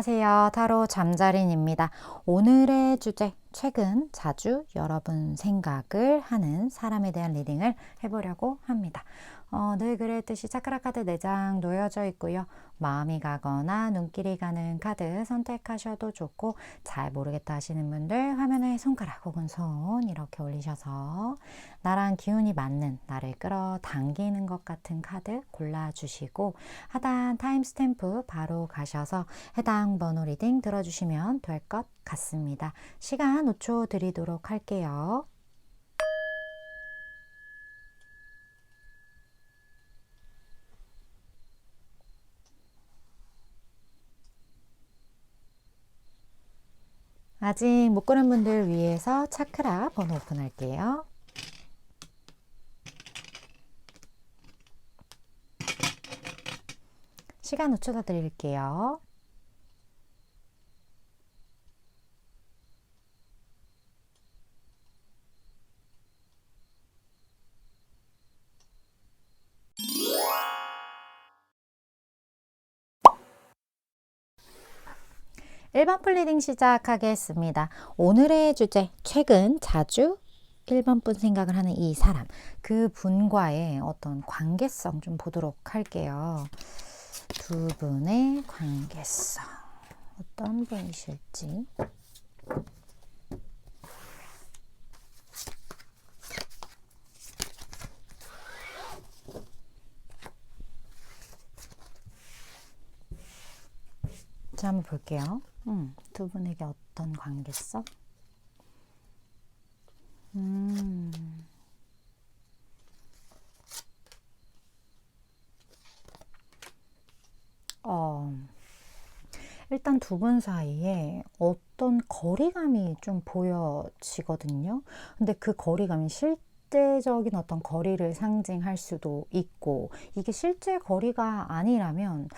안녕하세요. 타로 잠자린입니다. 오늘의 주제, 최근 자주 여러분 생각을 하는 사람에 대한 리딩을 해보려고 합니다. 늘 그랬듯이 차크라 카드 4장 놓여져 있고요. 마음이 가거나 눈길이 가는 카드 선택하셔도 좋고, 잘 모르겠다 하시는 분들 화면에 손가락 혹은 손 이렇게 올리셔서 나랑 기운이 맞는, 나를 끌어당기는 것 같은 카드 골라주시고, 하단 타임스탬프 바로 가셔서 해당 번호 리딩 들어주시면 될 것 같습니다. 시간 5초 드리도록 할게요. 아직 못 고른 분들 위해서 차크라 번호 오픈할게요. 시간 5초 더 드릴게요. (1번) 플리딩 시작하겠습니다. 오늘의 주제, 최근 자주 1번 분 생각을 하는 이 사람, 그 분과의 어떤 관계성 좀 보도록 할게요. 두 분의 관계성 어떤 분이실지. 자, 한번 볼게요. 두 분에게 어떤 관계성? 일단 두 분 사이에 어떤 거리감이 좀 보여지거든요. 근데 그 거리감이 실제적인 어떤 거리를 상징할 수도 있고, 이게 실제 거리가 아니라면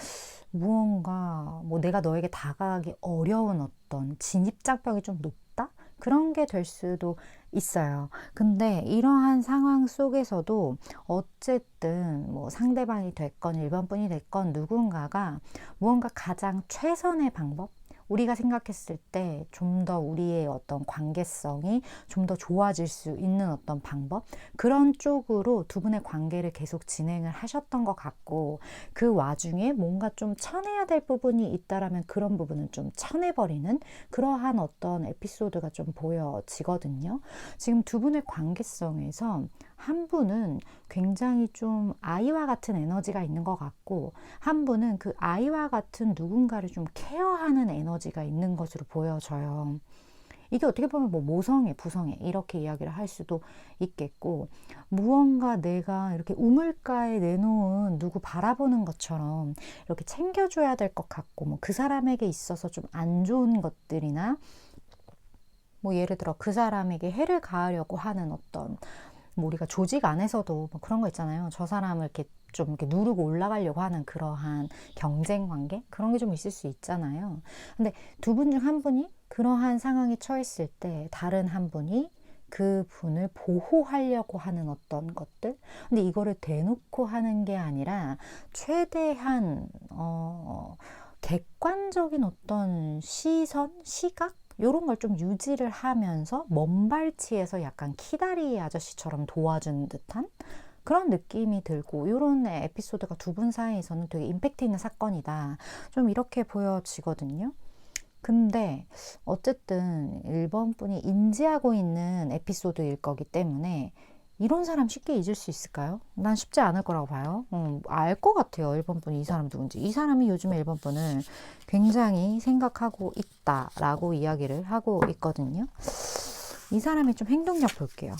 무언가 내가 너에게 다가가기 어려운 어떤 진입장벽이 좀 높다? 그런 게 될 수도 있어요. 근데 이러한 상황 속에서도 어쨌든 상대방이 됐건 1번 분이 됐건 누군가가 무언가 가장 최선의 방법, 우리가 생각했을 때 좀 더 우리의 어떤 관계성이 좀 더 좋아질 수 있는 어떤 방법, 그런 쪽으로 두 분의 관계를 계속 진행을 하셨던 것 같고, 그 와중에 뭔가 좀 쳐내야 될 부분이 있다라면 그런 부분은 좀 쳐내버리는 그러한 어떤 에피소드가 좀 보여지거든요. 지금 두 분의 관계성에서 한 분은 굉장히 좀 아이와 같은 에너지가 있는 것 같고, 한 분은 그 아이와 같은 누군가를 좀 케어하는 에너지가 있는 것으로 보여져요. 이게 어떻게 보면 모성애, 부성애 이렇게 이야기를 할 수도 있겠고, 무언가 내가 이렇게 우물가에 내놓은 누구 바라보는 것처럼 이렇게 챙겨줘야 될 것 같고, 그 사람에게 있어서 좀 안 좋은 것들이나 예를 들어 그 사람에게 해를 가하려고 하는 어떤 우리가 조직 안에서도 그런 거 있잖아요. 저 사람을 이렇게 좀 이렇게 누르고 올라가려고 하는 그러한 경쟁 관계? 그런 게 좀 있을 수 있잖아요. 근데 두 분 중 한 분이 그러한 상황에 처했을 때 다른 한 분이 그 분을 보호하려고 하는 어떤 것들? 근데 이거를 대놓고 하는 게 아니라 최대한 객관적인 어떤 시선, 시각? 이런 걸 좀 유지를 하면서 먼발치에서 약간 키다리 아저씨처럼 도와준 듯한 그런 느낌이 들고, 이런 에피소드가 두 분 사이에서는 되게 임팩트 있는 사건이다, 좀 이렇게 보여지거든요. 근데 어쨌든 1번 분이 인지하고 있는 에피소드일 거기 때문에 이런 사람 쉽게 잊을 수 있을까요? 난 쉽지 않을 거라고 봐요. 알 것 같아요. 1번 분이 이 사람 누군지. 이 사람이 요즘에 1번 분을 굉장히 생각하고 있다라고 이야기를 하고 있거든요. 이 사람의 좀 행동력 볼게요.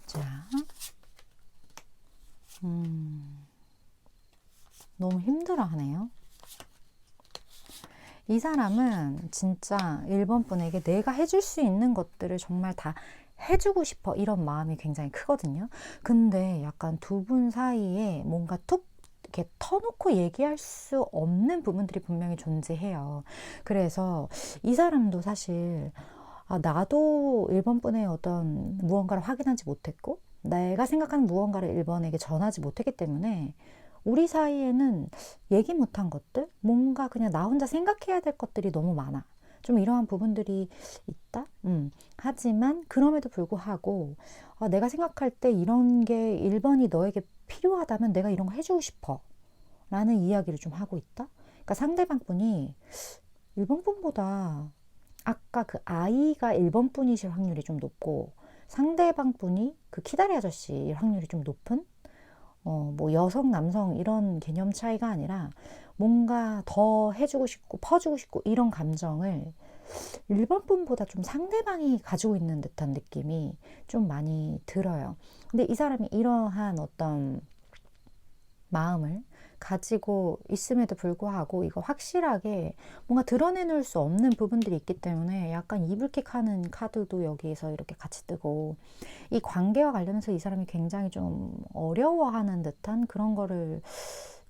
자, 너무 힘들어하네요. 이 사람은 진짜 1번 분에게 내가 해줄 수 있는 것들을 정말 다 해주고 싶어, 이런 마음이 굉장히 크거든요. 근데 약간 두 분 사이에 뭔가 툭 이렇게 터놓고 얘기할 수 없는 부분들이 분명히 존재해요. 그래서 이 사람도 사실 나도 1번 분의 어떤 무언가를 확인하지 못했고, 내가 생각하는 무언가를 1번에게 전하지 못했기 때문에 우리 사이에는 얘기 못한 것들, 뭔가 그냥 나 혼자 생각해야 될 것들이 너무 많아. 좀 이러한 부분들이 있다? 하지만 그럼에도 불구하고 내가 생각할 때 이런 게 1번이 너에게 필요하다면 내가 이런 거 해주고 싶어 라는 이야기를 좀 하고 있다? 그러니까 상대방 분이 1번 분보다 아까 그 아이가 1번 분이실 확률이 좀 높고 상대방 분이 그 키다리 아저씨일 확률이 좀 높은 뭐 여성, 남성 이런 개념 차이가 아니라 뭔가 더 해주고 싶고 퍼주고 싶고 이런 감정을 1번 분보다 좀 상대방이 가지고 있는 듯한 느낌이 좀 많이 들어요. 근데 이 사람이 이러한 어떤 마음을 가지고 있음에도 불구하고 이거 확실하게 뭔가 드러내놓을 수 없는 부분들이 있기 때문에 약간 이불킥하는 카드도 여기에서 이렇게 같이 뜨고 이 관계와 관련해서 이 사람이 굉장히 좀 어려워하는 듯한 그런 거를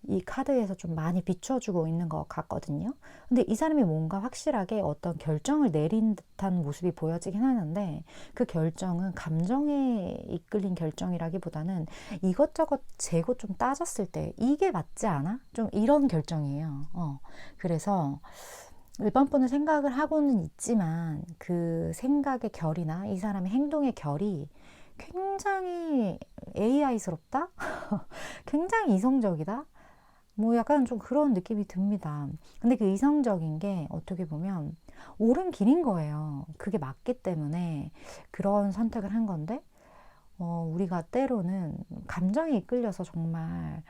이 카드에서 좀 많이 비춰주고 있는 것 같거든요. 근데 이 사람이 뭔가 확실하게 어떤 결정을 내린 듯한 모습이 보여지긴 하는데 그 결정은 감정에 이끌린 결정이라기보다는 이것저것 재고 좀 따졌을 때 이게 맞지 않아? 좀 이런 결정이에요. 그래서 일반 분은 생각을 하고는 있지만 그 생각의 결이나 이 사람의 행동의 결이 굉장히 AI스럽다? 굉장히 이성적이다? 뭐 약간 좀 그런 느낌이 듭니다. 근데 그 이성적인 게 어떻게 보면 옳은 길인 거예요. 그게 맞기 때문에 그런 선택을 한 건데, 우리가 때로는 감정에 이끌려서 정말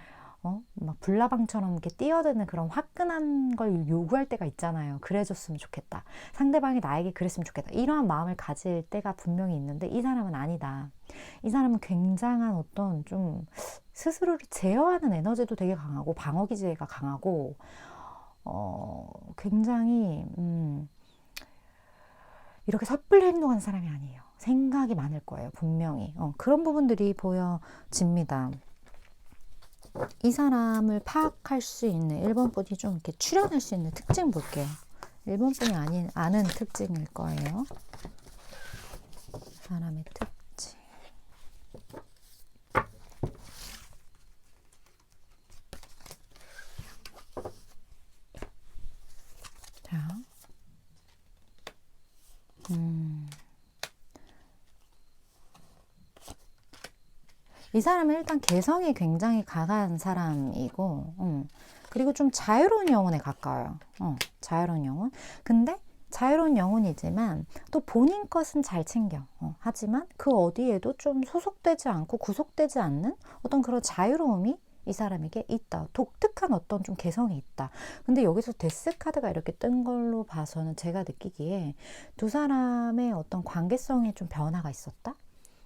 막 불나방처럼 이렇게 뛰어드는 그런 화끈한 걸 요구할 때가 있잖아요. 그래줬으면 좋겠다. 상대방이 나에게 그랬으면 좋겠다. 이러한 마음을 가질 때가 분명히 있는데 이 사람은 아니다. 이 사람은 굉장한 어떤 좀 스스로를 제어하는 에너지도 되게 강하고 방어 기제가 강하고 굉장히 이렇게 섣불리 행동하는 사람이 아니에요. 생각이 많을 거예요. 분명히. 그런 부분들이 보여집니다. 이 사람을 파악할 수 있는 1번 분이 좀 이렇게 추려낼 수 있는 특징 볼게요. 1번 분이 아는 특징일 거예요. 사람의 특징. 자. 이 사람은 일단 개성이 굉장히 강한 사람이고, 그리고 좀 자유로운 영혼에 가까워요. 자유로운 영혼. 근데 자유로운 영혼이지만 또 본인 것은 잘 챙겨. 하지만 그 어디에도 좀 소속되지 않고 구속되지 않는 어떤 그런 자유로움이 이 사람에게 있다. 독특한 어떤 좀 개성이 있다. 근데 여기서 데스 카드가 이렇게 뜬 걸로 봐서는 제가 느끼기에 두 사람의 어떤 관계성에 좀 변화가 있었다.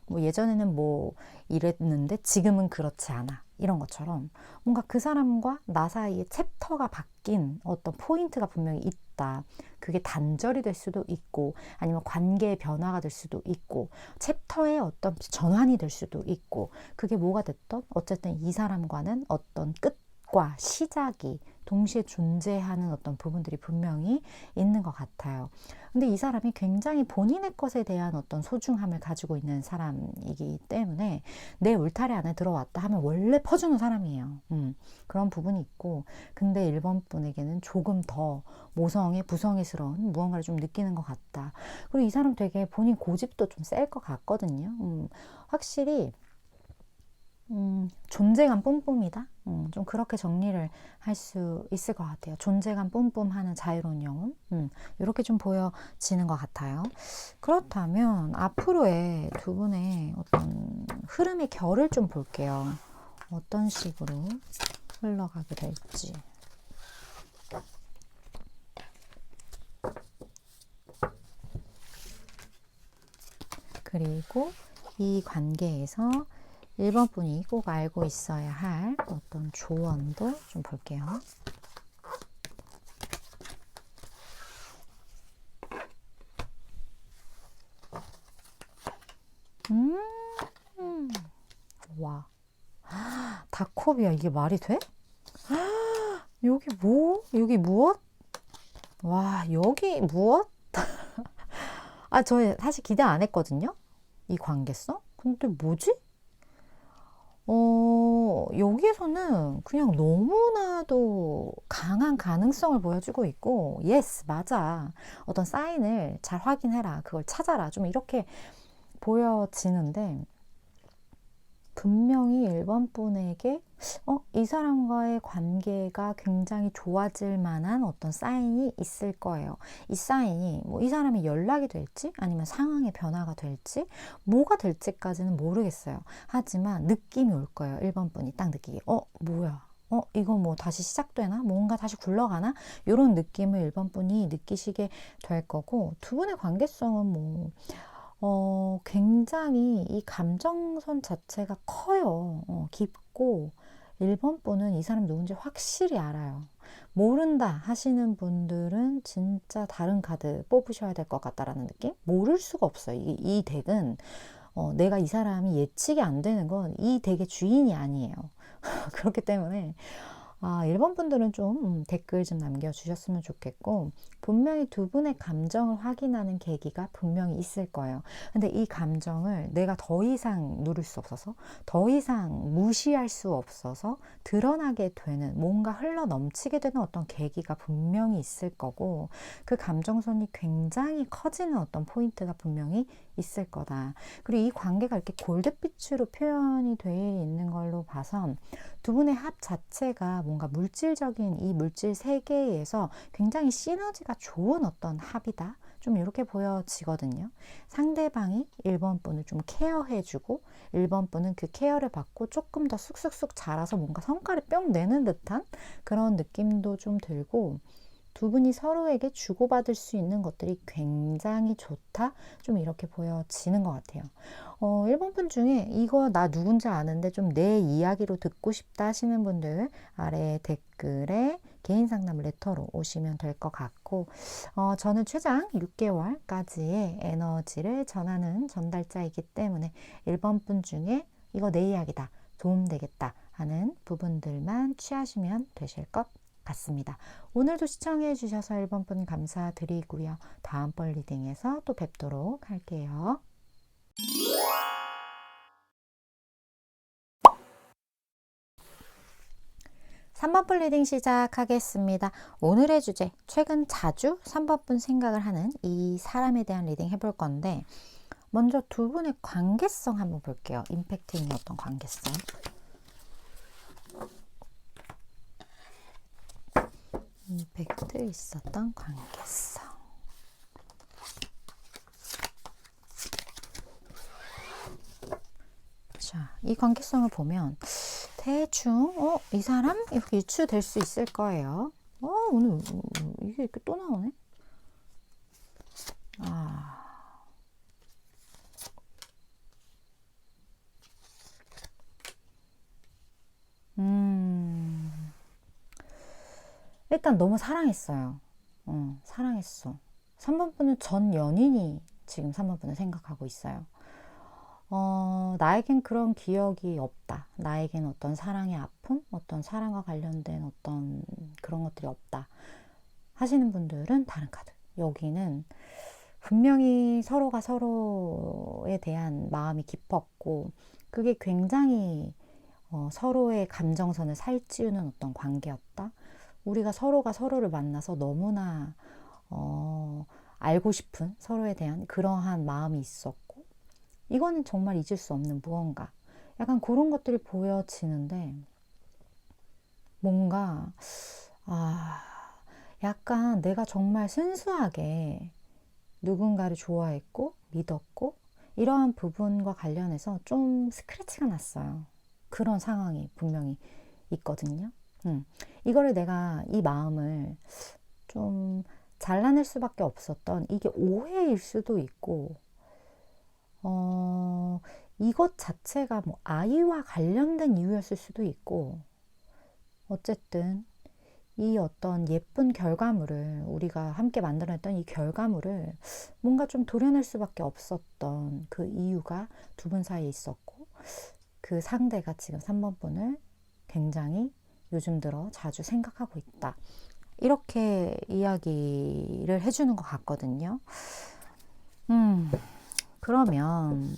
뭐 예전에는 뭐 이랬는데 지금은 그렇지 않아. 이런 것처럼 뭔가 그 사람과 나 사이에 챕터가 바뀐 어떤 포인트가 분명히 있다. 그게 단절이 될 수도 있고 아니면 관계의 변화가 될 수도 있고 챕터의 어떤 전환이 될 수도 있고 그게 뭐가 됐던 어쨌든 이 사람과는 어떤 끝과 시작이 동시에 존재하는 어떤 부분들이 분명히 있는 것 같아요. 근데 이 사람이 굉장히 본인의 것에 대한 어떤 소중함을 가지고 있는 사람이기 때문에 내 울타리 안에 들어왔다 하면 원래 퍼주는 사람이에요. 그런 부분이 있고 근데 1번 분에게는 조금 더 모성애, 부성애스러운 무언가를 좀 느끼는 것 같다. 그리고 이 사람 되게 본인 고집도 좀 셀 것 같거든요. 확실히 존재감 뿜뿜이다. 좀 그렇게 정리를 할 수 있을 것 같아요. 존재감 뿜뿜하는 자유로운 영혼. 이렇게 좀 보여지는 것 같아요. 그렇다면 앞으로의 두 분의 어떤 흐름의 결을 좀 볼게요. 어떤 식으로 흘러가게 될지. 그리고 이 관계에서 1번 분이 꼭 알고 있어야 할 어떤 조언도 좀 볼게요. 와. 다컵이야. 이게 말이 돼? 여기 뭐? 여기 무엇? 와, 여기 무엇? 저 사실 기대 안 했거든요. 이 관계성? 근데 뭐지? 여기에서는 그냥 너무나도 강한 가능성을 보여주고 있고, yes, 맞아. 어떤 사인을 잘 확인해라. 그걸 찾아라. 좀 이렇게 보여지는데, 분명히 1번 분에게 이 사람과의 관계가 굉장히 좋아질 만한 어떤 사인이 있을 거예요. 이 사인이 뭐 이 사람이 연락이 될지 아니면 상황의 변화가 될지 뭐가 될지까지는 모르겠어요. 하지만 느낌이 올 거예요. 1번 분이 딱 느끼기. 뭐야? 이거 뭐 다시 시작되나? 뭔가 다시 굴러가나? 이런 느낌을 1번 분이 느끼시게 될 거고, 두 분의 관계성은 뭐 굉장히 이 감정선 자체가 커요. 깊고, 1번 분은 이 사람 누군지 확실히 알아요. 모른다 하시는 분들은 진짜 다른 카드 뽑으셔야 될 것 같다라는 느낌? 모를 수가 없어요. 이 덱은 내가 이 사람이 예측이 안 되는 건 이 덱의 주인이 아니에요. 그렇기 때문에 1번 분들은 좀 댓글 좀 남겨주셨으면 좋겠고, 분명히 두 분의 감정을 확인하는 계기가 분명히 있을 거예요. 근데 이 감정을 내가 더 이상 누를 수 없어서, 더 이상 무시할 수 없어서 드러나게 되는, 뭔가 흘러 넘치게 되는 어떤 계기가 분명히 있을 거고, 그 감정선이 굉장히 커지는 어떤 포인트가 분명히 있을 거다. 그리고 이 관계가 이렇게 골드빛으로 표현이 되어 있는 걸로 봐선 두 분의 합 자체가 뭔가 물질적인 이 물질 세계에서 굉장히 시너지가 좋은 어떤 합이다. 좀 이렇게 보여지거든요. 상대방이 1번 분을 좀 케어해주고 1번 분은 그 케어를 받고 조금 더 쑥쑥쑥 자라서 뭔가 성과를 뿅 내는 듯한 그런 느낌도 좀 들고, 두 분이 서로에게 주고받을 수 있는 것들이 굉장히 좋다. 좀 이렇게 보여지는 것 같아요. 1번 분 중에 이거 나 누군지 아는데 좀 내 이야기로 듣고 싶다 하시는 분들 아래 댓글에 개인 상담 레터로 오시면 될 것 같고, 저는 최장 6개월까지의 에너지를 전하는 전달자이기 때문에 1번 분 중에 이거 내 이야기다, 도움되겠다 하는 부분들만 취하시면 되실 것 같습니다. 오늘도 시청해 주셔서 1번 분 감사드리고요. 다음번 리딩에서 또 뵙도록 할게요. 3번 분 리딩 시작하겠습니다. 오늘의 주제, 최근 자주 3번 분 생각을 하는 이 사람에 대한 리딩 해볼 건데, 먼저 두 분의 관계성 한번 볼게요. 임팩트 있는 어떤 관계성. 임팩트 있었던 관계성. 자, 이 관계성을 보면 대충 이 사람 이렇게 유추될 수 있을 거예요. 오늘 이게 이렇게 또 나오네. 일단 너무 사랑했어요. 사랑했어. 3번 분은 전 연인이 지금 3번 분을 생각하고 있어요. 나에겐 그런 기억이 없다. 나에겐 어떤 사랑의 아픔, 어떤 사랑과 관련된 어떤 그런 것들이 없다. 하시는 분들은 다른 카드. 여기는 분명히 서로가 서로에 대한 마음이 깊었고, 그게 굉장히 서로의 감정선을 살찌우는 어떤 관계였다. 우리가 서로가 서로를 만나서 너무나 알고 싶은 서로에 대한 그러한 마음이 있었고, 이거는 정말 잊을 수 없는 무언가, 약간 그런 것들이 보여지는데, 뭔가 약간 내가 정말 순수하게 누군가를 좋아했고 믿었고 이러한 부분과 관련해서 좀 스크래치가 났어요. 그런 상황이 분명히 있거든요. 이거를 내가 이 마음을 좀 잘라낼 수밖에 없었던, 이게 오해일 수도 있고, 이것 자체가 뭐 아이와 관련된 이유였을 수도 있고, 어쨌든 이 어떤 예쁜 결과물을, 우리가 함께 만들어냈던 이 결과물을 뭔가 좀 도려낼 수밖에 없었던 그 이유가 두 분 사이에 있었고, 그 상대가 지금 3번 분을 굉장히 요즘 들어 자주 생각하고 있다. 이렇게 이야기를 해주는 것 같거든요. 그러면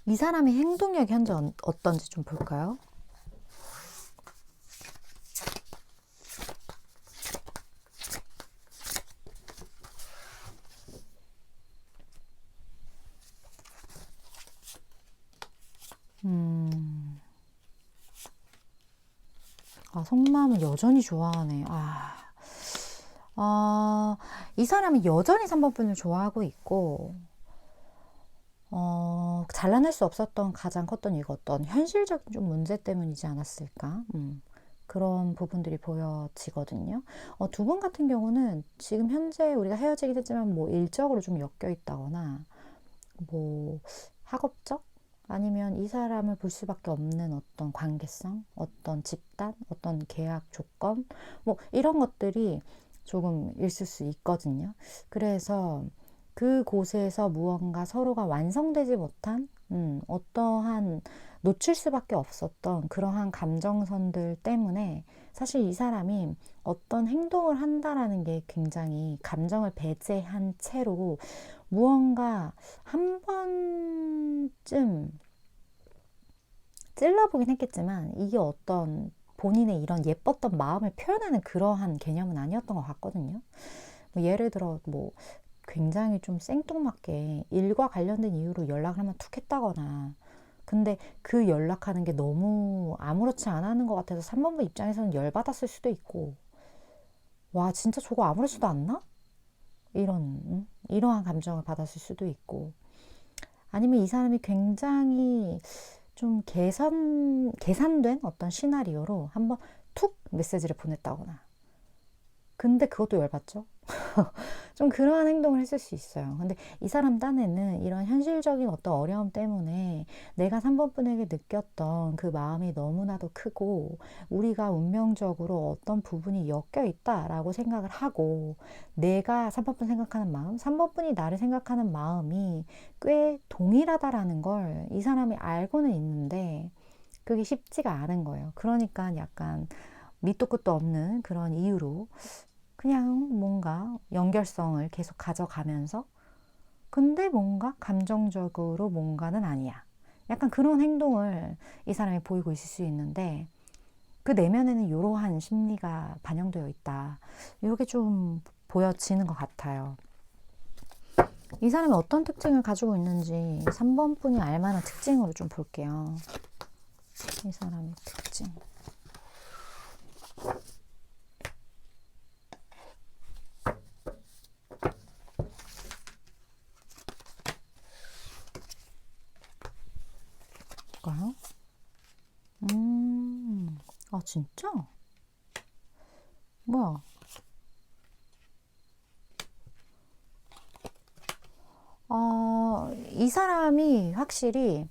이 사람의 행동력이 현재 어떤지 좀 볼까요? 속마음은 여전히 좋아하네. 이 사람이 여전히 3번 분을 좋아하고 있고, 잘라낼 수 없었던 가장 컸던 이유가 어떤 현실적인 좀 문제 때문이지 않았을까? 그런 부분들이 보여지거든요. 두 분 같은 경우는 지금 현재 우리가 헤어지긴 했지만 뭐 일적으로 좀 엮여 있다거나, 뭐 학업적? 아니면 이 사람을 볼 수밖에 없는 어떤 관계성, 어떤 집단, 어떤 계약 조건, 뭐 이런 것들이 조금 있을 수 있거든요. 그래서 그곳에서 무언가 서로가 완성되지 못한 어떠한 놓칠 수밖에 없었던 그러한 감정선들 때문에 사실 이 사람이 어떤 행동을 한다라는 게 굉장히 감정을 배제한 채로 무언가 한 번쯤 찔러보긴 했겠지만 이게 어떤 본인의 이런 예뻤던 마음을 표현하는 그러한 개념은 아니었던 것 같거든요. 뭐 예를 들어 뭐 굉장히 좀 생뚱맞게 일과 관련된 이유로 연락을 한번 툭 했다거나 근데 그 연락하는 게 너무 아무렇지 않은 것 같아서 3번부 입장에서는 열받았을 수도 있고 와 진짜 저거 아무렇지도 않나? 이러한 감정을 받았을 수도 있고 아니면 이 사람이 굉장히 좀 계산된 어떤 시나리오로 한번 툭 메시지를 보냈다거나 근데 그것도 열받죠? 좀 그러한 행동을 했을 수 있어요. 근데 이 사람 딴에는 이런 현실적인 어떤 어려움 때문에 내가 3번 분에게 느꼈던 그 마음이 너무나도 크고 우리가 운명적으로 어떤 부분이 엮여 있다라고 생각을 하고 내가 3번 분 생각하는 마음, 3번 분이 나를 생각하는 마음이 꽤 동일하다라는 걸 이 사람이 알고는 있는데 그게 쉽지가 않은 거예요. 그러니까 약간 밑도 끝도 없는 그런 이유로 그냥 뭔가 연결성을 계속 가져가면서 근데 뭔가 감정적으로 뭔가는 아니야. 약간 그런 행동을 이 사람이 보이고 있을 수 있는데 그 내면에는 이러한 심리가 반영되어 있다. 이렇게 좀 보여지는 것 같아요. 이 사람이 어떤 특징을 가지고 있는지 3번 분이 알만한 특징으로 좀 볼게요. 이 사람의 특징. 볼까요? 진짜? 뭐야? 이 사람이 확실히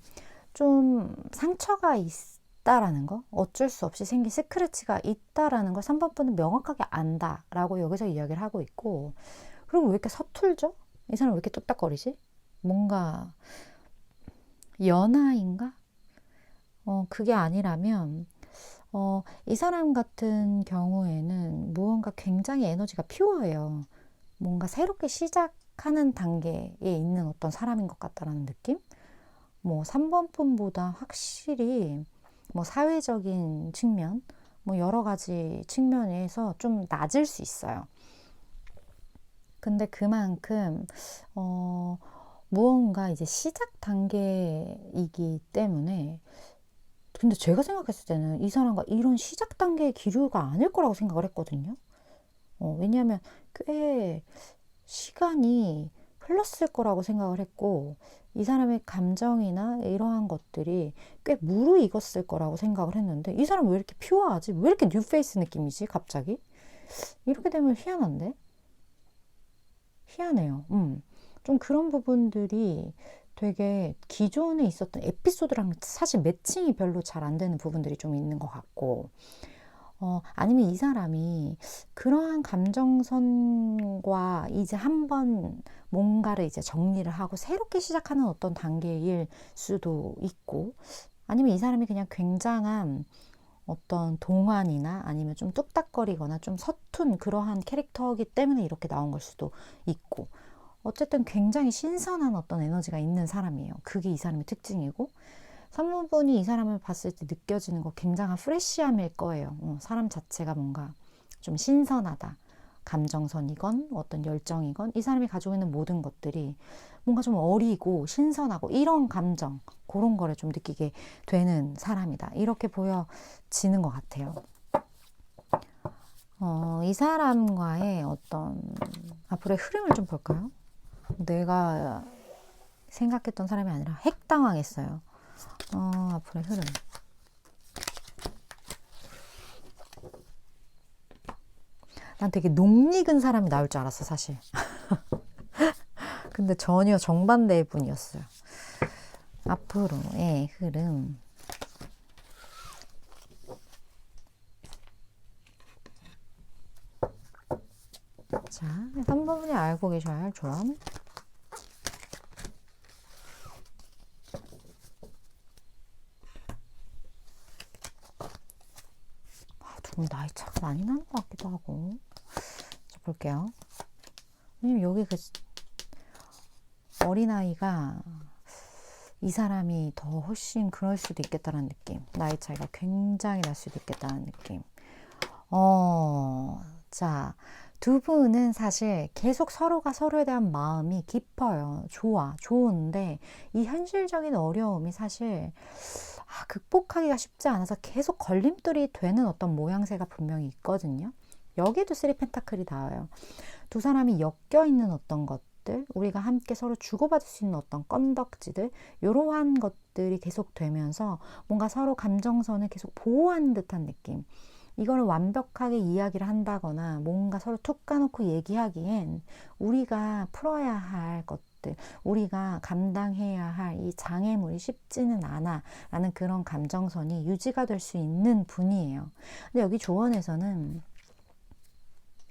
좀 상처가 있다라는 거, 어쩔 수 없이 생긴 스크래치가 있다라는 걸 3번 분은 명확하게 안다라고 여기서 이야기를 하고 있고, 그리고 왜 이렇게 서툴죠? 이 사람 왜 이렇게 뚝딱거리지? 뭔가 연하인가? 그게 아니라면, 이 사람 같은 경우에는 무언가 굉장히 에너지가 퓨어해요. 뭔가 새롭게 시작하는 단계에 있는 어떤 사람인 것 같다라는 느낌? 뭐 3번 분보다 확실히 뭐 사회적인 측면, 뭐 여러 가지 측면에서 좀 낮을 수 있어요. 근데 그만큼 무언가 이제 시작 단계이기 때문에 근데 제가 생각했을 때는 이 사람과 이런 시작 단계의 기류가 아닐 거라고 생각을 했거든요. 왜냐하면 꽤 시간이 흘렀을 거라고 생각을 했고 이 사람의 감정이나 이러한 것들이 꽤 무르익었을 거라고 생각을 했는데 이 사람 왜 이렇게 퓨어하지? 왜 이렇게 뉴페이스 느낌이지? 갑자기? 이렇게 되면 희한한데? 희한해요. 좀 그런 부분들이 되게 기존에 있었던 에피소드랑 사실 매칭이 별로 잘 안 되는 부분들이 좀 있는 것 같고 아니면 이 사람이 그러한 감정선과 이제 한번 뭔가를 이제 정리를 하고 새롭게 시작하는 어떤 단계일 수도 있고 아니면 이 사람이 그냥 굉장한 어떤 동안이나 아니면 좀 뚝딱거리거나 좀 서툰 그러한 캐릭터이기 때문에 이렇게 나온 걸 수도 있고 어쨌든 굉장히 신선한 어떤 에너지가 있는 사람이에요. 그게 이 사람의 특징이고 3번분이 이 사람을 봤을 때 느껴지는 거 굉장한 프레시함일 거예요. 사람 자체가 뭔가 좀 신선하다. 감정선이건 어떤 열정이건 이 사람이 가지고 있는 모든 것들이 뭔가 좀 어리고 신선하고 이런 감정 그런 거를 좀 느끼게 되는 사람이다. 이렇게 보여지는 것 같아요. 이 사람과의 어떤 앞으로의 흐름을 좀 볼까요? 내가 생각했던 사람이 아니라 핵당황했어요. 앞으로의 흐름. 난 되게 녹익은 사람이 나올 줄 알았어, 사실. 근데 전혀 정반대의 분이었어요. 앞으로의 흐름. 자, 3번분이 알고 계셔야 할 조언. 두 분 나이 차가 많이 나는 것 같기도 하고. 자, 볼게요. 왜냐면 여기 그 어린아이가 이 사람이 더 훨씬 그럴 수도 있겠다는 느낌. 나이 차이가 굉장히 날 수도 있겠다는 느낌. 자, 두 분은 사실 계속 서로가 서로에 대한 마음이 깊어요. 좋은데 이 현실적인 어려움이 사실 극복하기가 쉽지 않아서 계속 걸림돌이 되는 어떤 모양새가 분명히 있거든요. 여기에도 3 펜타클이 나와요. 두 사람이 엮여 있는 어떤 것들, 우리가 함께 서로 주고받을 수 있는 어떤 건덕지들, 이러한 것들이 계속 되면서 뭔가 서로 감정선을 계속 보호하는 듯한 느낌. 이걸 완벽하게 이야기를 한다거나 뭔가 서로 툭 까놓고 얘기하기엔 우리가 풀어야 할 것들, 우리가 감당해야 할 이 장애물이 쉽지는 않아 라는 그런 감정선이 유지가 될 수 있는 분이에요. 근데 여기 조언에서는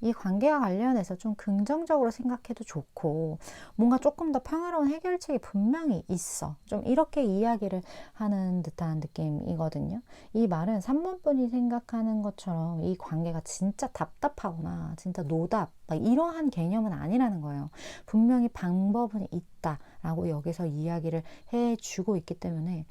이 관계와 관련해서 좀 긍정적으로 생각해도 좋고 뭔가 조금 더 평화로운 해결책이 분명히 있어. 좀 이렇게 이야기를 하는 듯한 느낌이거든요. 이 말은 3번분이 생각하는 것처럼 이 관계가 진짜 답답하거나 진짜 노답 이러한 개념은 아니라는 거예요. 분명히 방법은 있다라고 여기서 이야기를 해주고 있기 때문에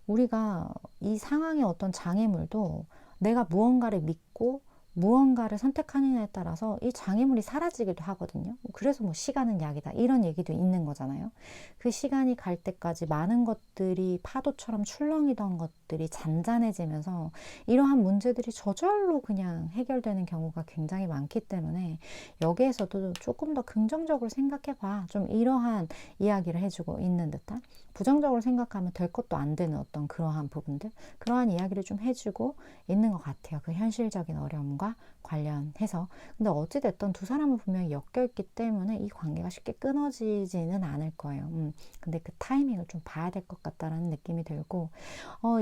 우리가 이 상황의 어떤 장애물도 내가 무언가를 믿고 무언가를 선택하느냐에 따라서 이 장애물이 사라지기도 하거든요. 그래서 뭐 시간은 약이다 이런 얘기도 있는 거잖아요. 그 시간이 갈 때까지 많은 것들이 파도처럼 출렁이던 것들이 잔잔해지면서 이러한 문제들이 저절로 그냥 해결되는 경우가 굉장히 많기 때문에 여기에서도 조금 더 긍정적으로 생각해봐. 좀 이러한 이야기를 해주고 있는 듯한 부정적으로 생각하면 될 것도 안 되는 어떤 그러한 부분들 그러한 이야기를 좀 해주고 있는 것 같아요. 그 현실적인 어려움과 관련해서. 근데 어찌됐든 두 사람은 분명히 엮여있기 때문에 이 관계가 쉽게 끊어지지는 않을 거예요. 근데 그 타이밍을 좀 봐야 될 것 같다라는 느낌이 들고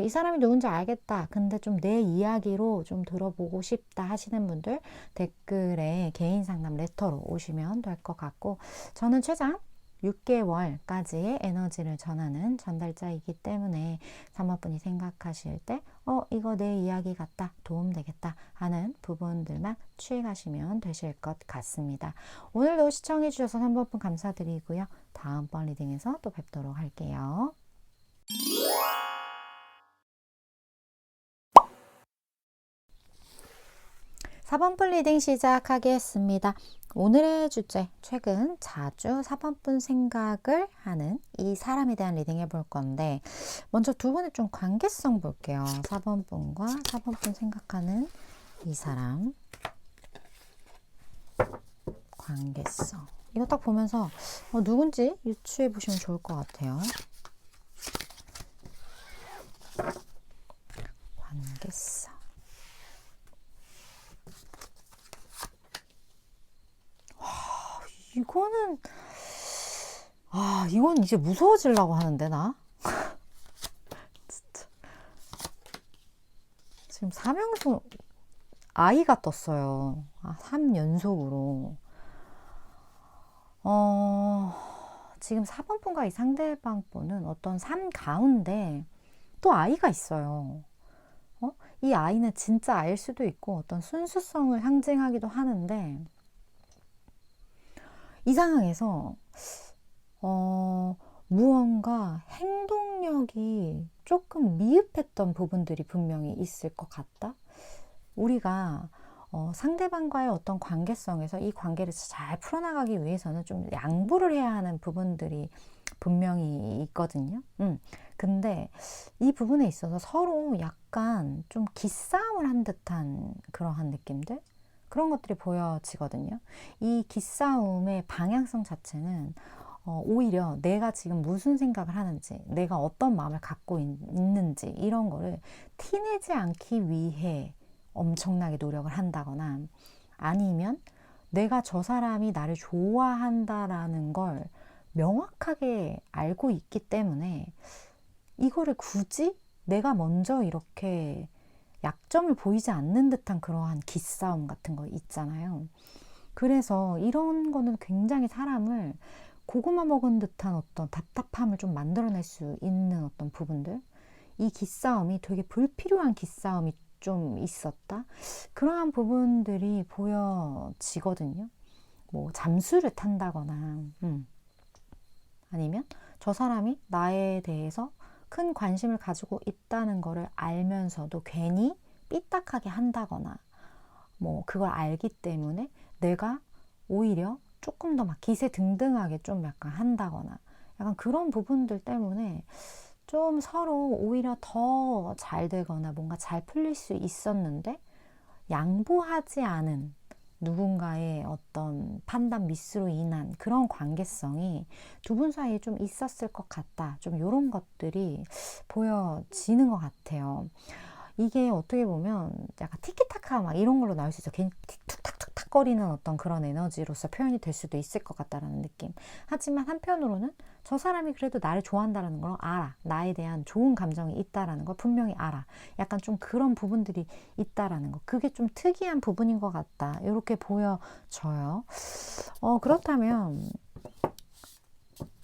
이 사람이 누군지 알겠다. 근데 좀 내 이야기로 좀 들어보고 싶다 하시는 분들 댓글에 개인 상담 레터로 오시면 될 것 같고 저는 최장 6개월까지의 에너지를 전하는 전달자이기 때문에 3번분이 생각하실 때 이거 내 이야기 같다 도움되겠다 하는 부분들만 취해가시면 되실 것 같습니다. 오늘도 시청해 주셔서 3번분 감사드리고요. 다음번 리딩에서 또 뵙도록 할게요. 4번분 리딩 시작하겠습니다. 오늘의 주제, 최근 자주 4번분 생각을 하는 이 사람에 대한 리딩 해볼 건데 먼저 두 분의 좀 관계성 볼게요. 4번분과 4번분 생각하는 이 사람 관계성. 이거 딱 보면서 누군지 유추해 보시면 좋을 것 같아요. 관계성. 이건 이제 무서워지려고 하는데, 나? 진짜. 지금 3연속, 아이가 떴어요. 3연속으로. 지금 4번분과 이 상대방 분은 어떤 삶 가운데 또 아이가 있어요. 이 아이는 진짜 아이일 수도 있고 어떤 순수성을 상징하기도 하는데 이 상황에서 무언가 행동력이 조금 미흡했던 부분들이 분명히 있을 것 같다. 우리가 상대방과의 어떤 관계성에서 이 관계를 잘 풀어나가기 위해서는 좀 양보를 해야 하는 부분들이 분명히 있거든요. 근데 이 부분에 있어서 서로 약간 좀 기싸움을 한 듯한 그러한 느낌들? 그런 것들이 보여지거든요. 이 기싸움의 방향성 자체는 오히려 내가 지금 무슨 생각을 하는지, 내가 어떤 마음을 갖고 있는지 이런 거를 티내지 않기 위해 엄청나게 노력을 한다거나, 아니면 내가 저 사람이 나를 좋아한다라는 걸 명확하게 알고 있기 때문에 이거를 굳이 내가 먼저 이렇게 약점을 보이지 않는 듯한 그러한 기싸움 같은 거 있잖아요. 그래서 이런 거는 굉장히 사람을 고구마 먹은 듯한 어떤 답답함을 좀 만들어낼 수 있는 어떤 부분들, 이 기싸움이 되게 불필요한 기싸움이 좀 있었다, 그러한 부분들이 보여지거든요. 뭐 잠수를 탄다거나, 아니면 저 사람이 나에 대해서 큰 관심을 가지고 있다는 거를 알면서도 괜히 삐딱하게 한다거나, 뭐 그걸 알기 때문에 내가 오히려 조금 더 막 기세등등하게 좀 약간 한다거나, 약간 그런 부분들 때문에 좀 서로 오히려 더 잘 되거나 뭔가 잘 풀릴 수 있었는데, 양보하지 않은 누군가의 어떤 판단 미스로 인한 그런 관계성이 두 분 사이에 좀 있었을 것 같다. 좀 이런 것들이 보여지는 것 같아요. 이게 어떻게 보면 약간 티키타카 막 이런 걸로 나올 수 있어. 괜히 툭탁툭탁 거리는 어떤 그런 에너지로서 표현이 될 수도 있을 것 같다라는 느낌. 하지만 한편으로는 저 사람이 그래도 나를 좋아한다라는 걸 알아. 나에 대한 좋은 감정이 있다라는 걸 분명히 알아. 약간 좀 그런 부분들이 있다라는 거. 그게 좀 특이한 부분인 것 같다. 이렇게 보여져요. 그렇다면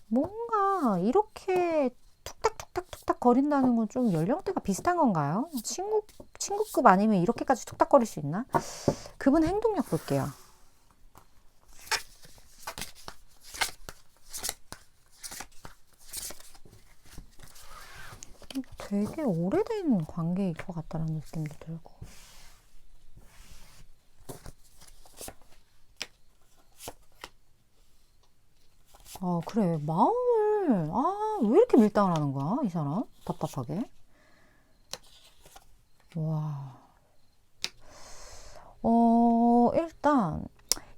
뭔가 이렇게 툭탁툭탁툭탁 거린다는 건 좀 연령대가 비슷한 건가요? 친구급 아니면 이렇게까지 툭탁거릴 수 있나? 그분 행동력 볼게요. 되게 오래된 관계일 것 같다라는 느낌도 들고. 그래. 마음을, 왜 이렇게 밀당을 하는 거야, 이 사람? 답답하게. 와. 일단,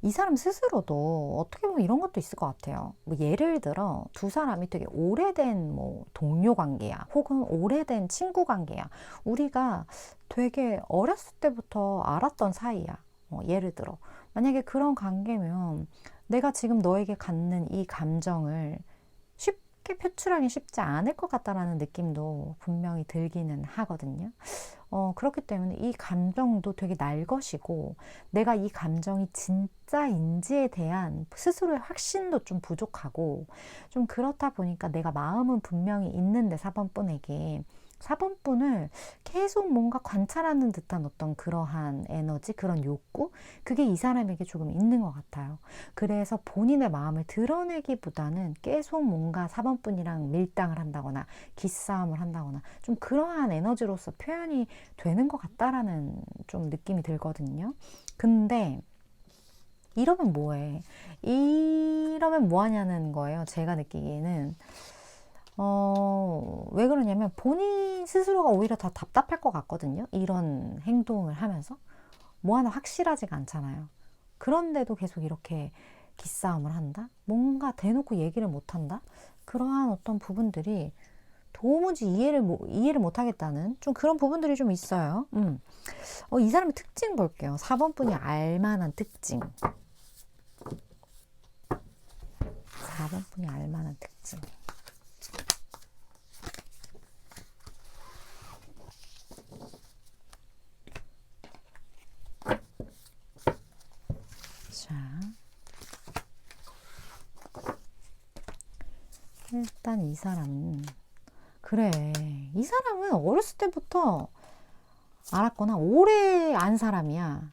이 사람 스스로도 어떻게 보면 이런 것도 있을 것 같아요. 뭐 예를 들어, 두 사람이 되게 오래된 뭐 동료 관계야. 혹은 오래된 친구 관계야. 우리가 되게 어렸을 때부터 알았던 사이야. 예를 들어. 만약에 그런 관계면 내가 지금 너에게 갖는 이 감정을 쉽게 표출하기 쉽지 않을 것 같다라는 느낌도 분명히 들기는 하거든요. 그렇기 때문에 이 감정도 되게 날 것이고, 내가 이 감정이 진짜인지에 대한 스스로의 확신도 좀 부족하고, 좀 그렇다 보니까 내가 마음은 분명히 있는데 4번분에게 4번분을 계속 뭔가 관찰하는 듯한 어떤 그러한 에너지, 그런 욕구, 그게 이 사람에게 조금 있는 것 같아요. 그래서 본인의 마음을 드러내기보다는 계속 뭔가 4번분이랑 밀당을 한다거나 기싸움을 한다거나 좀 그러한 에너지로서 표현이 되는 것 같다라는 좀 느낌이 들거든요. 근데 이러면 뭐해? 이러면 뭐하냐는 거예요. 제가 느끼기에는. 왜 그러냐면 본인 스스로가 오히려 더 답답할 것 같거든요. 이런 행동을 하면서. 뭐 하나 확실하지가 않잖아요. 그런데도 계속 이렇게 기싸움을 한다? 뭔가 대놓고 얘기를 못 한다? 그러한 어떤 부분들이 도무지 이해를 못 하겠다는 좀 그런 부분들이 좀 있어요. 이 사람의 특징 볼게요. 4번분이 알만한 특징. 4번분이 알만한 특징. 자, 일단 이 사람은, 그래, 이 사람은 어렸을 때부터 알았거나 오래 안 사람이야.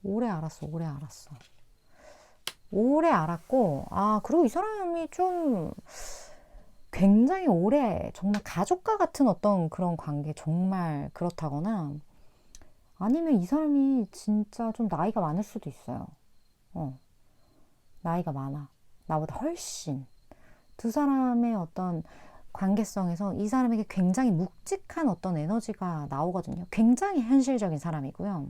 오래 알았어. 오래 알았고, 그리고 이 사람이 좀 굉장히 오래 정말 가족과 같은 어떤 그런 관계, 정말 그렇다거나 아니면 이 사람이 진짜 좀 나이가 많을 수도 있어요. 어, 나이가 많아. 나보다 훨씬. 두 사람의 어떤 관계성에서 이 사람에게 굉장히 묵직한 어떤 에너지가 나오거든요. 굉장히 현실적인 사람이고요.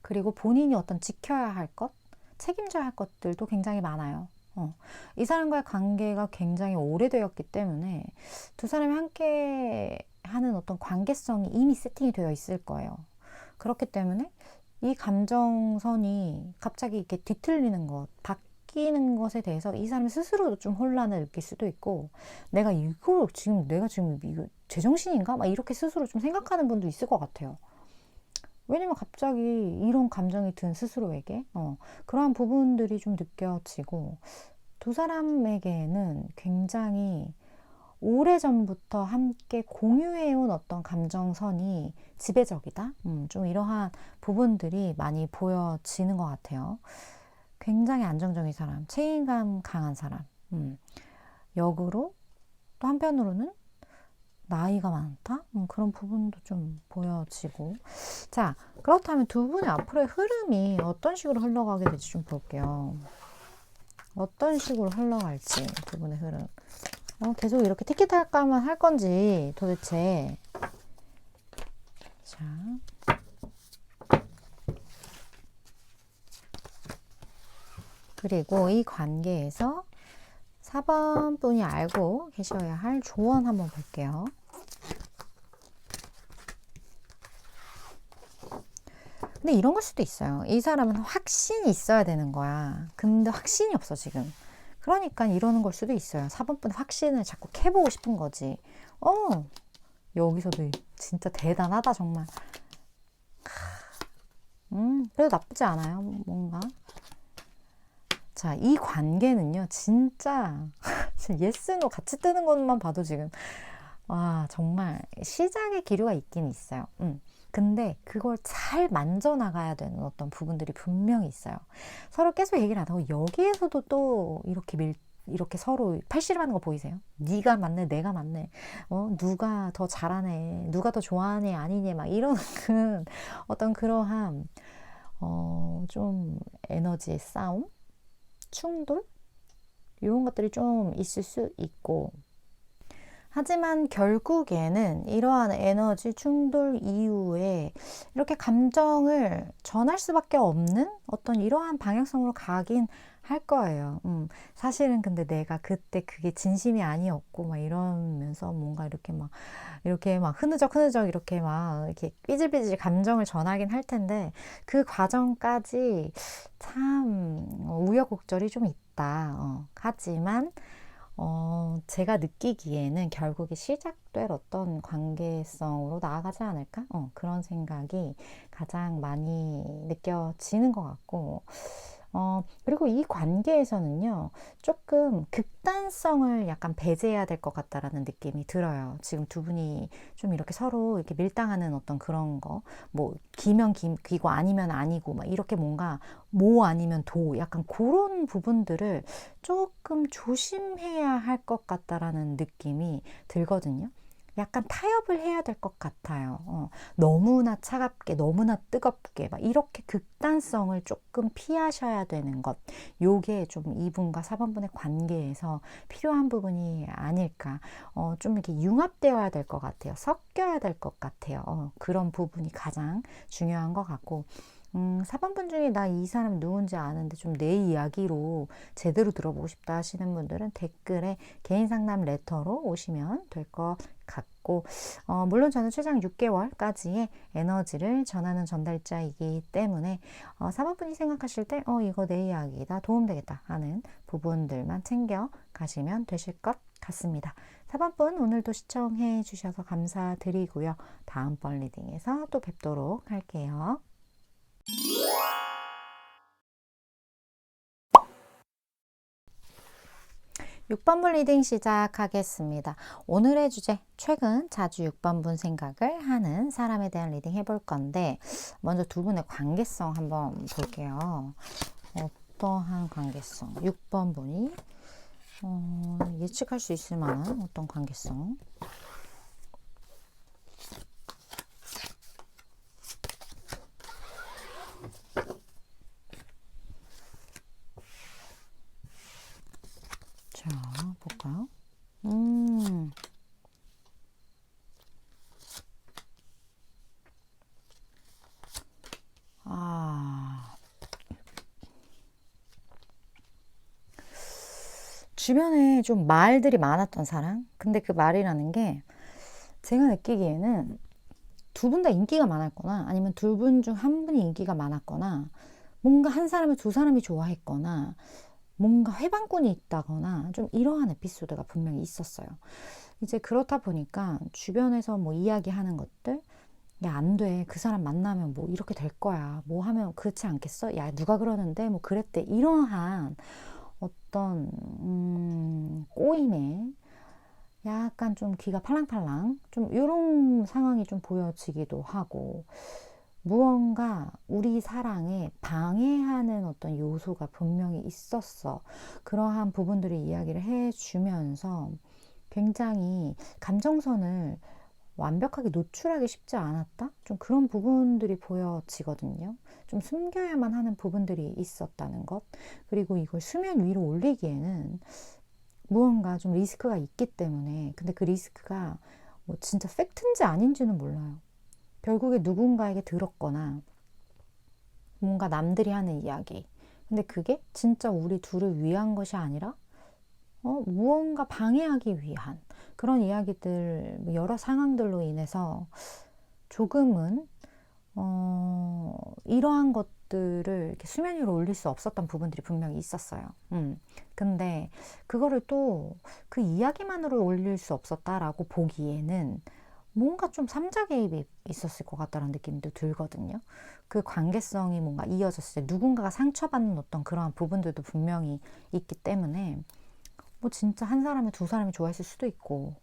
그리고 본인이 어떤 지켜야 할 것, 책임져야 할 것들도 굉장히 많아요. 이 사람과의 관계가 굉장히 오래되었기 때문에 두 사람이 함께 하는 어떤 관계성이 이미 세팅이 되어 있을 거예요. 그렇기 때문에 이 감정선이 갑자기 이렇게 뒤틀리는 것, 바뀌는 것에 대해서 이 사람 스스로도 좀 혼란을 느낄 수도 있고, 내가 내가 지금 이거 제정신인가? 막 이렇게 스스로 좀 생각하는 분도 있을 것 같아요. 왜냐면 갑자기 이런 감정이 든 스스로에게, 그러한 부분들이 좀 느껴지고, 두 사람에게는 굉장히 오래전부터 함께 공유해온 어떤 감정선이 지배적이다? 좀 이러한 부분들이 많이 보여지는 것 같아요. 굉장히 안정적인 사람, 책임감 강한 사람. 역으로 또 한편으로는 나이가 많다? 그런 부분도 좀 보여지고. 자, 그렇다면 두 분의 앞으로의 흐름이 어떤 식으로 흘러가게 될지 좀 볼게요. 어떤 식으로 흘러갈지, 두 분의 흐름. 계속 이렇게 티키타카만 할 건지 도대체. 자, 그리고 이 관계에서 4번 분이 알고 계셔야 할 조언 한번 볼게요. 근데 이런 걸 수도 있어요. 이 사람은 확신이 있어야 되는 거야. 근데 확신이 없어, 지금. 그러니까 이러는 걸 수도 있어요. 4번 분 확신을 자꾸 캐보고 싶은 거지. 여기서도 진짜 대단하다, 정말. 그래도 나쁘지 않아요, 뭔가. 자, 이 관계는요, 진짜, 예스, 노 같이 뜨는 것만 봐도 지금, 정말 시작의 기류가 있긴 있어요. 근데 그걸 잘 만져나가야 되는 어떤 부분들이 분명히 있어요. 서로 계속 얘기를 하다가 여기에서도 또 이렇게 서로 팔씨름하는 거 보이세요? 네가 맞네, 내가 맞네. 누가 더 잘하네, 누가 더 좋아하네, 아니네, 막 이런 어떤 그러한 좀 에너지의 싸움, 충돌 이런 것들이 좀 있을 수 있고, 하지만 결국에는 이러한 에너지 충돌 이후에 이렇게 감정을 전할 수밖에 없는 어떤 이러한 방향성으로 가긴 할 거예요. 사실은 근데 내가 그때 그게 진심이 아니었고 막 이러면서 뭔가 이렇게 막 흐느적 이렇게 막 이렇게 삐질삐질 감정을 전하긴 할 텐데, 그 과정까지 참 우여곡절이 좀 있다. 하지만 제가 느끼기에는 결국에 시작될 어떤 관계성으로 나아가지 않을까? 그런 생각이 가장 많이 느껴지는 것 같고, 그리고 이 관계에서는요, 조금 극단성을 약간 배제해야 될 것 같다라는 느낌이 들어요. 지금 두 분이 좀 이렇게 서로 이렇게 밀당하는 어떤 그런 거, 뭐, 기면 기고 아니면 아니고, 막 이렇게 뭔가 모 아니면 도, 약간 그런 부분들을 조금 조심해야 할 것 같다라는 느낌이 들거든요. 약간 타협을 해야 될 것 같아요. 너무나 차갑게, 너무나 뜨겁게, 막 이렇게 극단성을 조금 피하셔야 되는 것. 요게 좀 이분과 4번분의 관계에서 필요한 부분이 아닐까. 좀 이렇게 융합되어야 될 것 같아요. 섞여야 될 것 같아요. 그런 부분이 가장 중요한 것 같고. 4번분 중에 나 이 사람 누군지 아는데 좀 내 이야기로 제대로 들어보고 싶다 하시는 분들은 댓글에 개인 상담 레터로 오시면 될 것 같고, 물론 저는 최장 6개월까지의 에너지를 전하는 전달자이기 때문에 4번분이 생각하실 때 이거 내 이야기다, 도움되겠다 하는 부분들만 챙겨 가시면 되실 것 같습니다. 4번분 오늘도 시청해 주셔서 감사드리고요. 다음번 리딩에서 또 뵙도록 할게요. 6번분 리딩 시작하겠습니다. 오늘의 주제, 최근 자주 6번분 생각을 하는 사람에 대한 리딩 해볼 건데, 먼저 두 분의 관계성 한번 볼게요. 어떠한 관계성? 6번 분이 예측할 수 있을 만한 어떤 관계성? 자, 볼까요? 주변에 좀 말들이 많았던 사람? 근데 그 말이라는 게 제가 느끼기에는 두 분 다 인기가 많았거나 아니면 두 분 중 한 분이 인기가 많았거나 뭔가 한 사람을 두 사람이 좋아했거나 뭔가 회방꾼이 있다거나 좀 이러한 에피소드가 분명히 있었어요. 이제 그렇다 보니까 주변에서 뭐 이야기하는 것들, 야, 안 돼. 그 사람 만나면 뭐 이렇게 될 거야. 뭐 하면 그렇지 않겠어? 야, 누가 그러는데 뭐 그랬대. 이러한 어떤 꼬임에 약간 좀 귀가 팔랑팔랑 좀 이런 상황이 좀 보여지기도 하고 무언가 우리 사랑에 방해하는 어떤 요소가 분명히 있었어. 그러한 부분들을 이야기를 해주면서 굉장히 감정선을 완벽하게 노출하기 쉽지 않았다? 좀 그런 부분들이 보여지거든요. 좀 숨겨야만 하는 부분들이 있었다는 것. 그리고 이걸 수면 위로 올리기에는 무언가 좀 리스크가 있기 때문에 근데 그 리스크가 뭐 진짜 팩트인지 아닌지는 몰라요. 결국에 누군가에게 들었거나 뭔가 남들이 하는 이야기. 근데 그게 진짜 우리 둘을 위한 것이 아니라 무언가 방해하기 위한 그런 이야기들, 여러 상황들로 인해서 조금은 이러한 것들을 이렇게 수면 위로 올릴 수 없었던 부분들이 분명히 있었어요. 근데 그거를 또 그 이야기만으로 올릴 수 없었다라고 보기에는 뭔가 좀 삼자 개입이 있었을 것 같다는 느낌도 들거든요. 그 관계성이 뭔가 이어졌을 때 누군가가 상처받는 어떤 그러한 부분들도 분명히 있기 때문에 뭐 진짜 한 사람을 두 사람이 좋아했을 수도 있고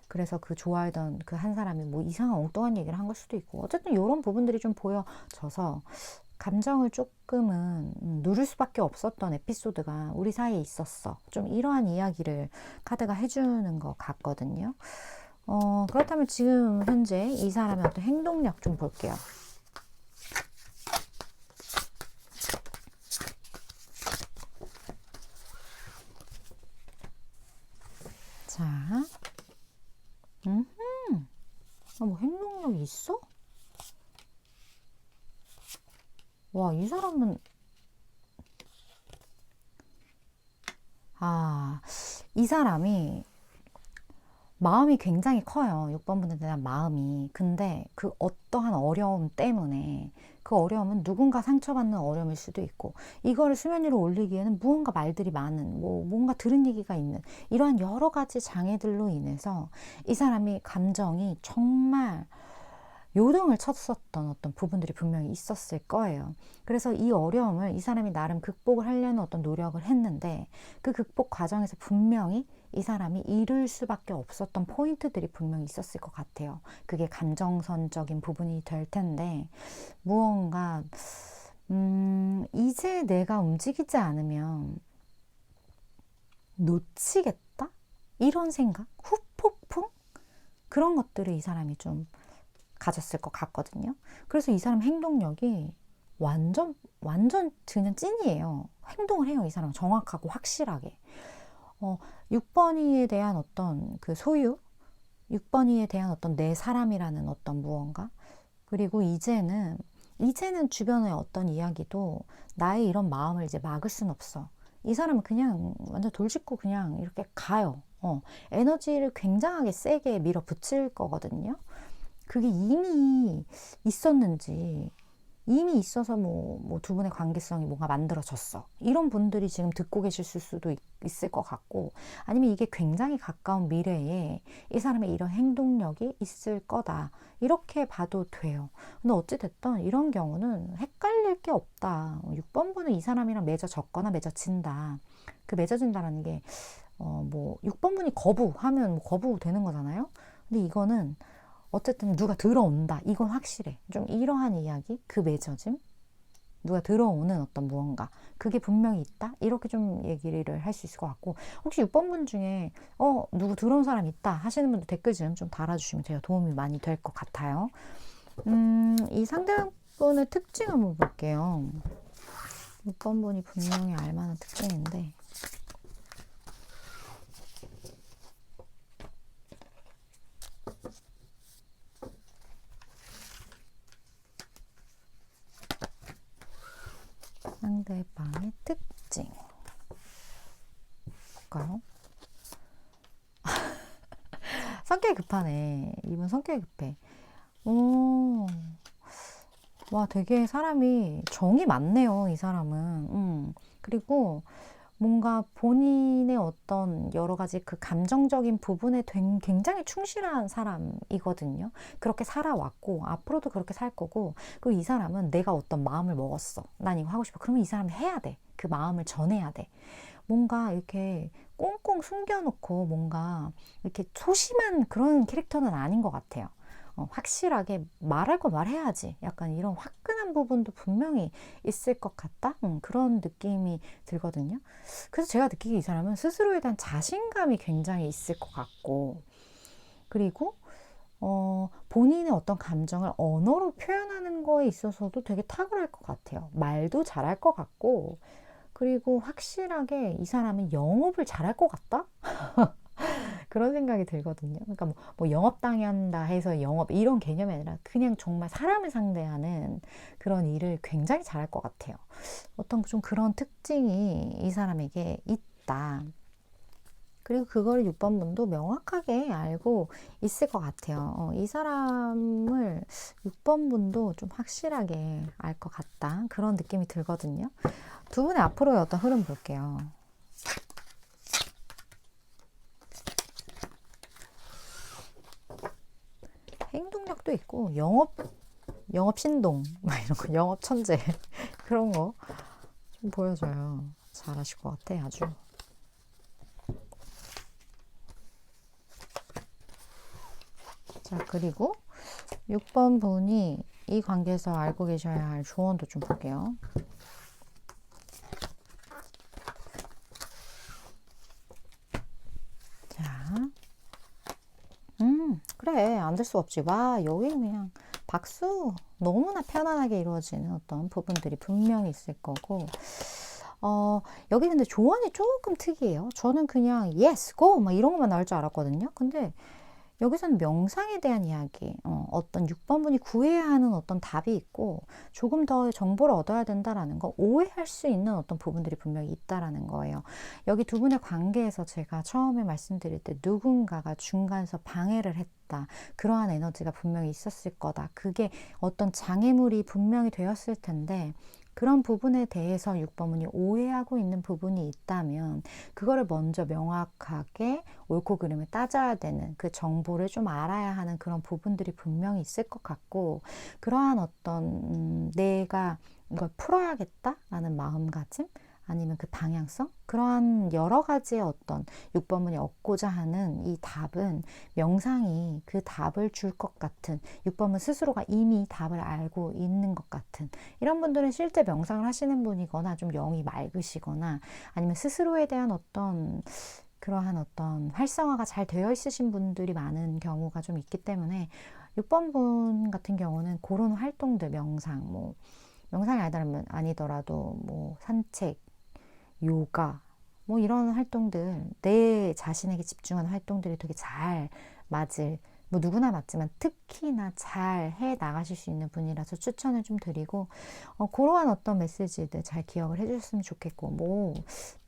그래서 그 좋아하던 그 한 사람이 뭐 이상한 엉뚱한 얘기를 한 걸 수도 있고 어쨌든 이런 부분들이 좀 보여져서 감정을 조금은 누를 수밖에 없었던 에피소드가 우리 사이에 있었어. 좀 이러한 이야기를 카드가 해주는 것 같거든요. 그렇다면 지금 현재 이 사람의 어떤 행동력 좀 볼게요. 자, 뭐 행동력이 있어? 와, 이 사람은 이 사람이 마음이 굉장히 커요. 6번 분에 대한 마음이. 근데 그 어떠한 어려움 때문에 그 어려움은 누군가 상처받는 어려움일 수도 있고 이거를 수면 위로 올리기에는 무언가 말들이 많은 뭔가 들은 얘기가 있는 이러한 여러 가지 장애들로 인해서 이 사람이 감정이 정말 요동을 쳤었던 어떤 부분들이 분명히 있었을 거예요. 그래서 이 어려움을 이 사람이 나름 극복을 하려는 어떤 노력을 했는데 그 극복 과정에서 분명히 이 사람이 잃을 수밖에 없었던 포인트들이 분명히 있었을 것 같아요. 그게 감정선적인 부분이 될 텐데 무언가 이제 내가 움직이지 않으면 놓치겠다? 이런 생각? 후폭풍? 그런 것들을 이 사람이 좀 가졌을 것 같거든요. 그래서 이 사람 행동력이 완전 그냥 찐이에요. 행동을 해요. 이 사람은 정확하고 확실하게. 6번이에 대한 어떤 그 소유, 6번이에 대한 어떤 내 사람이라는 어떤 무언가, 그리고 이제는 주변의 어떤 이야기도 나의 이런 마음을 이제 막을 순 없어. 이 사람은 그냥 완전 돌직구 그냥 이렇게 가요. 에너지를 굉장하게 세게 밀어붙일 거거든요. 그게 이미 있었는지 이미 있어서 뭐 두 분의 관계성이 뭔가 만들어졌어. 이런 분들이 지금 듣고 계실 수도 있을 것 같고 아니면 이게 굉장히 가까운 미래에 이 사람의 이런 행동력이 있을 거다. 이렇게 봐도 돼요. 근데 어찌됐든 이런 경우는 헷갈릴 게 없다. 6번 분은 이 사람이랑 맺어졌거나 맺어진다. 그 맺어진다라는 게 뭐 6번 분이 거부하면 뭐 거부되는 거잖아요. 근데 이거는 어쨌든 누가 들어온다. 이건 확실해. 좀 이러한 이야기, 그 맺어짐. 누가 들어오는 어떤 무언가, 그게 분명히 있다? 이렇게 좀 얘기를 할 수 있을 것 같고, 혹시 6번 분 중에 누구 들어온 사람 있다 하시는 분들 댓글 좀 달아주시면 제가 도움이 많이 될 것 같아요. 이 상대분의 특징 한번 볼게요. 6번 분이 분명히 알만한 특징인데, 상대방의 특징 볼까요? 성격이 급하네. 이분 성격이 급해. 오, 와, 되게 사람이 정이 많네요, 이 사람은. 그리고 뭔가 본인의 어떤 여러 가지 그 감정적인 부분에 굉장히 충실한 사람이거든요. 그렇게 살아왔고, 앞으로도 그렇게 살 거고, 그리고 이 사람은 내가 어떤 마음을 먹었어. 난 이거 하고 싶어. 그러면 이 사람이 해야 돼. 그 마음을 전해야 돼. 뭔가 이렇게 꽁꽁 숨겨놓고 뭔가 이렇게 소심한 그런 캐릭터는 아닌 것 같아요. 확실하게 말할 거 말해야지. 약간 이런 화끈한 부분도 분명히 있을 것 같다? 그런 느낌이 들거든요. 그래서 제가 느끼기에 이 사람은 스스로에 대한 자신감이 굉장히 있을 것 같고, 그리고 본인의 어떤 감정을 언어로 표현하는 거에 있어서도 되게 탁월할 것 같아요. 말도 잘할 것 같고, 그리고 확실하게 이 사람은 영업을 잘할 것 같다? 그런 생각이 들거든요. 그러니까 뭐 영업당한다 해서 영업 이런 개념이 아니라 그냥 정말 사람을 상대하는 그런 일을 굉장히 잘할 것 같아요. 어떤 좀 그런 특징이 이 사람에게 있다. 그리고 그걸 6번 분도 명확하게 알고 있을 것 같아요. 이 사람을 6번 분도 좀 확실하게 알 것 같다. 그런 느낌이 들거든요. 두 분의 앞으로의 어떤 흐름 볼게요. 행동력도 있고 영업 신동 막 이런 거, 영업 천재 그런 거 좀 보여줘요. 잘하실 것 같아 아주. 자, 그리고 6번 분이 이 관계에서 알고 계셔야 할 조언도 좀 볼게요. 자, 그래, 안 될 수 없지. 와, 여기는 그냥 박수. 너무나 편안하게 이루어지는 어떤 부분들이 분명히 있을 거고, 여기 근데 조언이 조금 특이해요. 저는 그냥 yes, go 막 이런 것만 나올 줄 알았거든요. 근데 여기서는 명상에 대한 이야기, 어떤 6번 분이 구해야 하는 어떤 답이 있고 조금 더 정보를 얻어야 된다라는 거, 오해할 수 있는 어떤 부분들이 분명히 있다라는 거예요. 여기 두 분의 관계에서 제가 처음에 말씀드릴 때 누군가가 중간에서 방해를 했다. 그러한 에너지가 분명히 있었을 거다. 그게 어떤 장애물이 분명히 되었을 텐데 그런 부분에 대해서 6번분이 오해하고 있는 부분이 있다면 그거를 먼저 명확하게 옳고 그름을 따져야 되는 그 정보를 좀 알아야 하는 그런 부분들이 분명히 있을 것 같고, 그러한 어떤 내가 이걸 풀어야겠다라는 마음가짐, 아니면 그 방향성, 그러한 여러 가지의 어떤 6번문이 얻고자 하는 이 답은 명상이 그 답을 줄 것 같은, 6번문 스스로가 이미 답을 알고 있는 것 같은, 이런 분들은 실제 명상을 하시는 분이거나 좀 영이 맑으시거나 아니면 스스로에 대한 어떤 그러한 어떤 활성화가 잘 되어 있으신 분들이 많은 경우가 좀 있기 때문에 6번 분 같은 경우는 그런 활동들, 명상이 아니더라도 뭐 산책, 요가, 뭐 이런 활동들, 내 자신에게 집중하는 활동들이 되게 잘 맞을, 뭐 누구나 맞지만 특히나 잘 해 나가실 수 있는 분이라서 추천을 좀 드리고, 그러한 어떤 메시지들 잘 기억을 해주셨으면 좋겠고, 뭐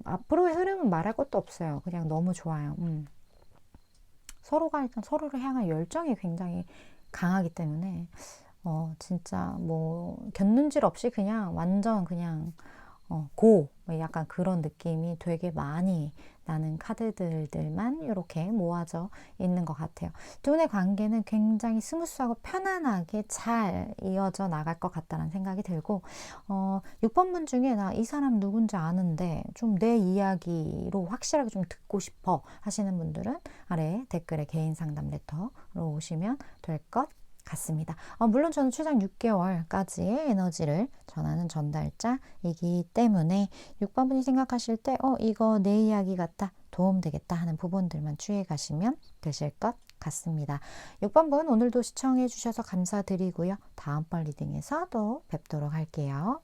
앞으로의 흐름은 말할 것도 없어요. 그냥 너무 좋아요. 서로가 일단 서로를 향한 열정이 굉장히 강하기 때문에 진짜 뭐 곁눈질 없이 그냥 완전 그냥 뭐 약간 그런 느낌이 되게 많이 나는 카드들만 이렇게 모아져 있는 것 같아요. 두 분의 관계는 굉장히 스무스하고 편안하게 잘 이어져 나갈 것 같다는 생각이 들고, 6번 분 중에 나 이 사람 누군지 아는데 좀 내 이야기로 확실하게 좀 듣고 싶어 하시는 분들은 아래 댓글에 개인 상담 레터로 오시면 될 것 같습니다. 물론 저는 최장 6개월까지의 에너지를 전하는 전달자이기 때문에 6번 분이 생각하실 때 이거 내 이야기 같다, 도움되겠다 하는 부분들만 주의해 가시면 되실 것 같습니다. 6번 분 오늘도 시청해 주셔서 감사드리고요. 다음번 리딩에서 또 뵙도록 할게요.